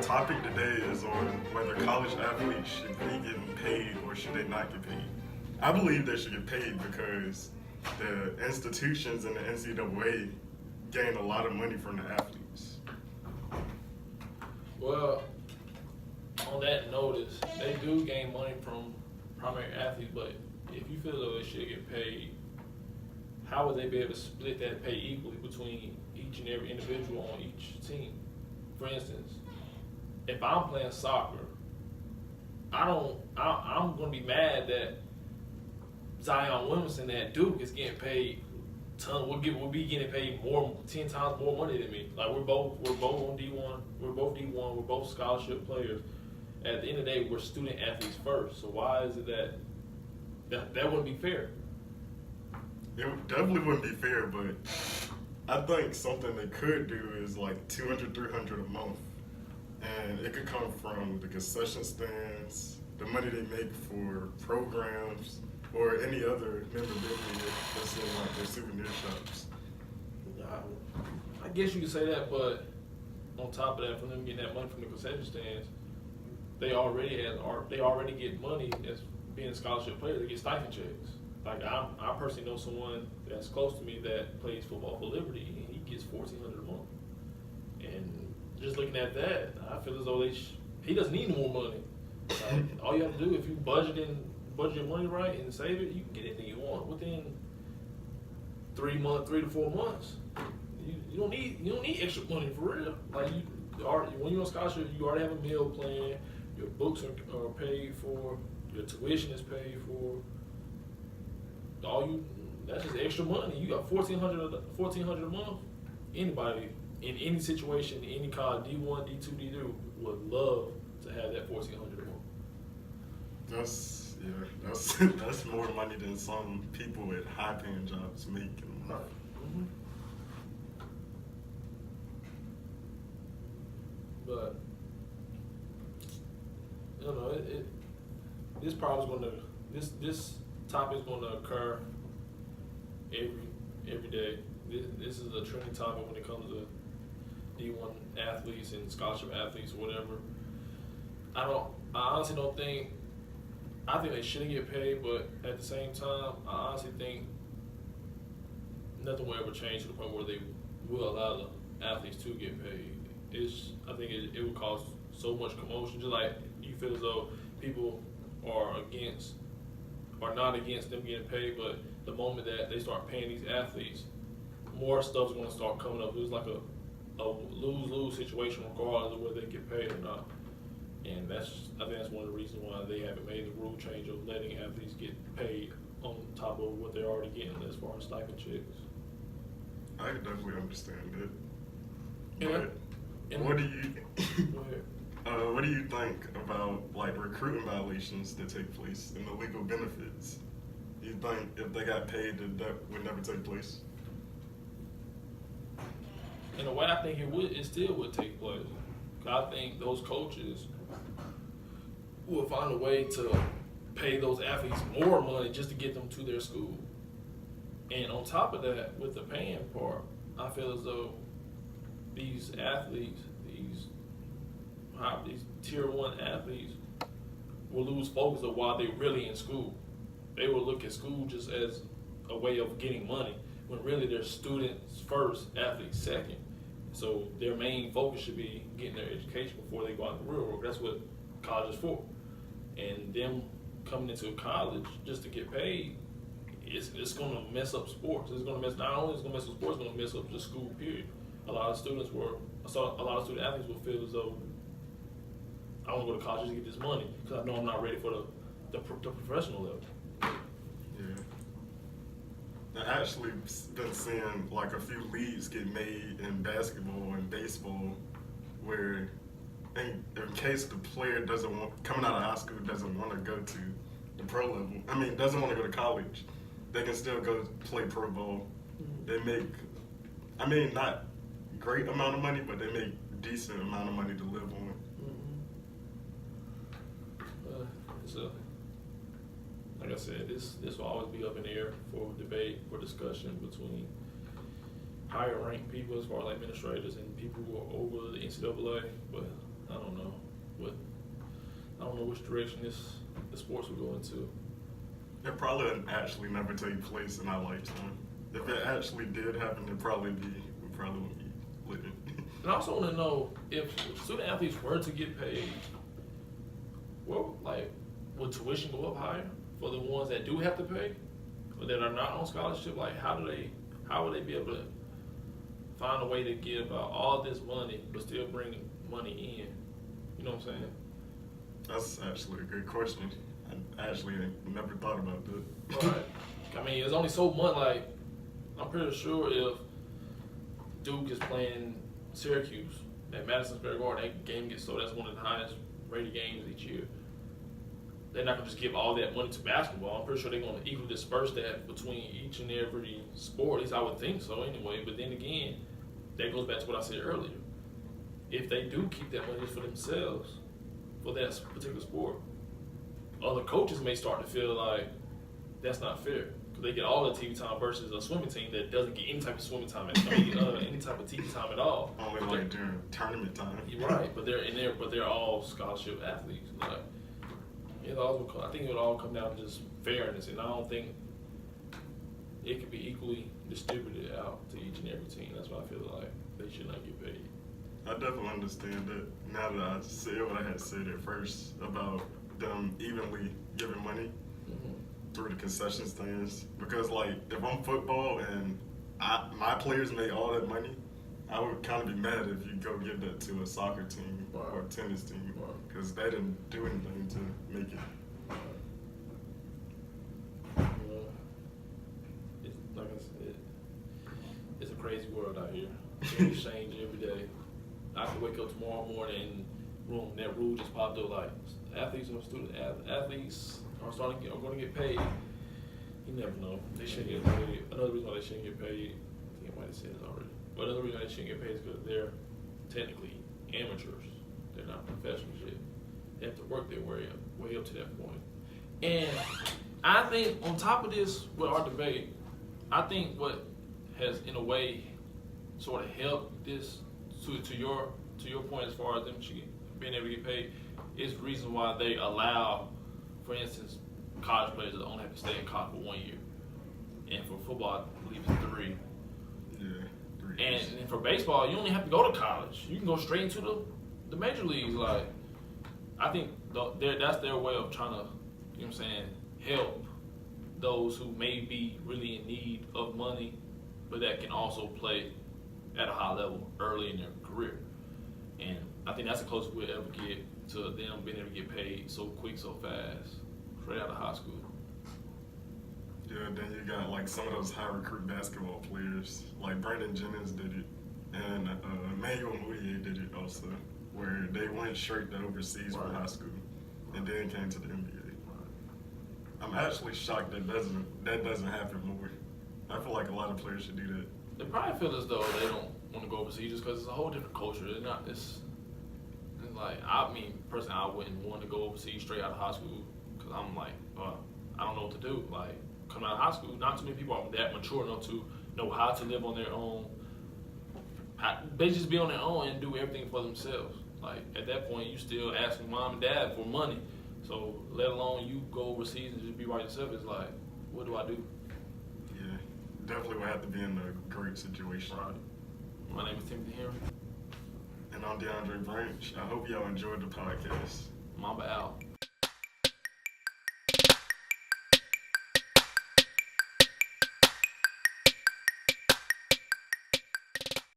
topic today is on whether college athletes should be getting paid or should they not get paid. I believe they should get paid because the institutions and the NCAA gain a lot of money from the athletes. Well, on that notice, they do gain money from primary athletes, but if you feel though they should get paid, how would they be able to split that pay equally between each and every individual on each team? For instance, if I'm playing soccer, I'm going to be mad that Zion Williamson at Duke is getting paid we'll be getting paid 10 times more money than me. Like we're both on D1, we're both D1, we're both scholarship players. At the end of the day, we're student athletes first. So why is it that wouldn't be fair? It definitely wouldn't be fair, but I think something they could do is like $200, $300 a month. And it could come from the concession stands, the money they make for programs, or any other memorabilia that's in like their souvenir shops. I guess you could say that, but on top of that, from them getting that money from the concession stands, they already get money as being a scholarship player. They get stipend checks. Like I personally know someone that's close to me that plays football for Liberty, and he gets $1,400 a month. And just looking at that, I feel as though he doesn't need more money. All you have to do, if you budget your money right and save it, you can get anything you want within 3 to 4 months. You don't need extra money for real. Like when you're on scholarship, you already have a meal plan. Your books are paid for. Your tuition is paid for. That's just extra money. You got $1,400 a month. Anybody in any situation, any college, D1, D2, D3 would love to have that $1,400 a month. That's more money than some people with high-paying jobs make. Mm-hmm. But you know, this topic is going to occur every day. This is a trending topic when it comes to D1 athletes and scholarship athletes or whatever. I honestly don't think. I think they shouldn't get paid, but at the same time, I honestly think nothing will ever change to the point where they will allow the athletes to get paid. I think it would cause so much commotion. Just like you feel as though people are not against them getting paid, but the moment that they start paying these athletes, more stuff's going to start coming up. It was like a lose-lose situation regardless of whether they get paid or not. And I think that's one of the reasons why they haven't made the rule change of letting athletes get paid on top of what they're already getting as far as stipend checks. I definitely understand it. What do you think about like recruiting violations that take place and the legal benefits? You think if they got paid that would never take place? In a way, I think it still would take place. I think those coaches will find a way to pay those athletes more money just to get them to their school. And on top of that, with the paying part, I feel as though these athletes, these tier 1 athletes, will lose focus of why they're really in school. They will look at school just as a way of getting money, when really they're students first, athletes second. So their main focus should be getting their education before they go out in the real world. That's what college is for. And them coming into college just to get paid, it's going to mess up sports. It's going to mess up sports. It's going to mess up the school period. A lot of student athletes will feel as though I want to go to college just to get this money because I know I'm not ready for the professional level. Yeah. I've actually been seeing like a few leagues get made in basketball and baseball where in case the player coming out of high school doesn't want to go to the pro level, doesn't want to go to college, they can still go play pro ball. They make, not great amount of money, but they make decent amount of money to live on. Like I said, this will always be up in the air for debate, for discussion between higher ranked people as far as like administrators and people who are over the NCAA. But I don't know what. I don't know which direction the sports will go into. It probably would actually never take place in our lifetime. If it actually did happen, we probably wouldn't be living. And I also want to know if student athletes were to get paid, well, like, would tuition go up higher for the ones that do have to pay, or that are not on scholarship? Like, how would they be able to find a way to give out all this money but still bring money in? You know what I'm saying? That's actually a good question. I actually never thought about that. Right. I mean, there's only so much. Like, I'm pretty sure if Duke is playing Syracuse at Madison Square Garden, that game gets sold. That's one of the highest rated games each year. They're not gonna just give all that money to basketball. I'm pretty sure they're gonna equally disperse that between each and every sport. At least I would think so, anyway. But then again, that goes back to what I said earlier. If they do keep that money for themselves for that particular sport, other coaches may start to feel like that's not fair because they get all the TV time versus a swimming team that doesn't get any type of swimming time, any type of TV time at all. Only like during tournament time. You're right, but they're all scholarship athletes. Like, I think it would all come down to just fairness, and I don't think it could be equally distributed out to each and every team. That's why I feel like they should not get paid. I definitely understand that now that I said what I had said at first about them evenly giving money through the concession stands. Because, like, if I'm football and my players make all that money, I would kind of be mad if you go give that to a soccer team or a tennis team because they didn't do anything to make it. It's, like I said, it's a crazy world out here. Things change every day. I could wake up tomorrow morning and that rule just popped up like athletes are going to get paid. You never know. They shouldn't get paid. Another reason why they shouldn't get paid, I think I might have said this already. But another reason why they shouldn't get paid is because they're technically amateurs. They're not professionals yet. They have to work their way up to that point. And I think on top of this, with our debate, I think what has in a way sort of helped this to your point as far as them being able to get paid is the reason why they allow, for instance, college players that only have to stay in college for 1 year. And for football, I believe it's 3. Yeah, 3 years. And for baseball, you only have to go to college. You can go straight into the major leagues. Like, I think that's their way of trying to, you know what I'm saying, help those who may be really in need of money, but that can also play at a high level early in their career. And I think that's the closest we'll ever get to them being able to get paid so quick, so fast, straight out of high school. Yeah, then you got like some of those high recruit basketball players, like Brandon Jennings did it, and Emmanuel Mudiay did it also, where they went straight to overseas from high school, and then came to the NBA. I'm actually shocked that doesn't happen more. I feel like a lot of players should do that. They probably feel as though they don't want to go overseas just because it's a whole different culture. They're not. It's like, I mean, personally, I wouldn't want to go overseas straight out of high school because I'm like, I don't know what to do. Like, coming out of high school, not too many people are that mature enough to know how to live on their own. They just be on their own and do everything for themselves. Like, at that point, you still asking mom and dad for money. So, let alone you go overseas and just be by yourself. It's like, what do I do? Yeah, definitely would have to be in a great situation. Right. My name is Timothy Henry. And I'm Deondre Branch. I hope y'all enjoyed the podcast. Mamba out.